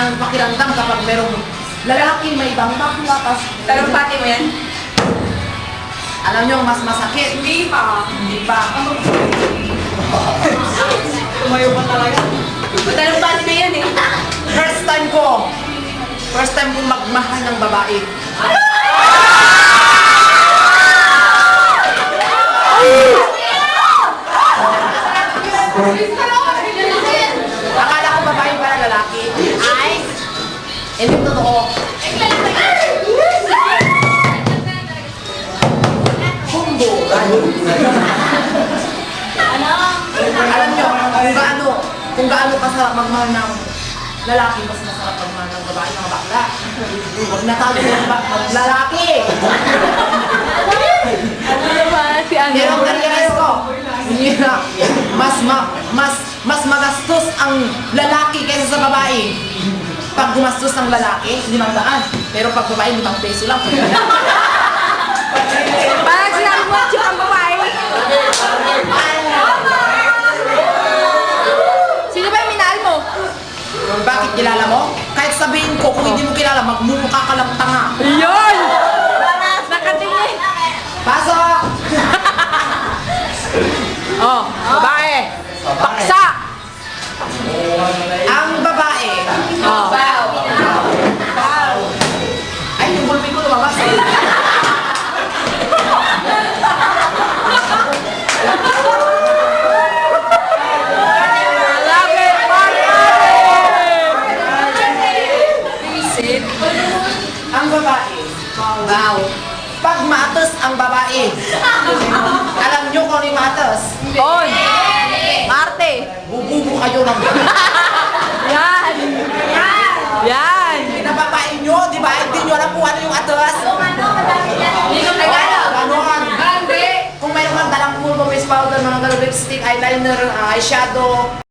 ng pakiramdam kapag merong lalaki may ibang bakla, tapos Talumpati mo yan? alam nyo, mas masakit. Hindi pa. Hindi pa. Tumayo pa talaga. Talumpati na yan eh. First time kong magmahal ng babae. Akala ko babae para lalaki. Ay! Hindi totoo. Humbo. Alam nyo, kung gaano kasarap magmahal ng lalaki, mas masarap magmahal ng babae, mga bakla. Huwag natalo ng lalaki. Pero ang na-realize ko, hindi na, mas magastos ang lalaki kaysa sa babae. Pag gumastos ng lalaki, 500. Pero pag babae, 5 peso lang. Parang sinabi mo at ang babae. Sino ba yung minahal mo? Bakit kilala mo? Kahit sabihin ko, kung hindi mo kilala, magmumukha ka lang tanga. Yun! Nakatingin. Pasok! Oh, babae. Paksa! Ang babae. Oh. Ay, yung bulpin ko lumabas. Ang babae. Wow. Pag matos ang babae. Alam nyo kung ano yung matos? On! Marte! Bububo kayo ng Yan! Yan! pinapapain nyo, di ba? Hindi nyo alam kung ano yung atos. Ganon. Kung mayroon kang dalang pulbo, face powder, mga lipstick, eyeliner, eyeshadow,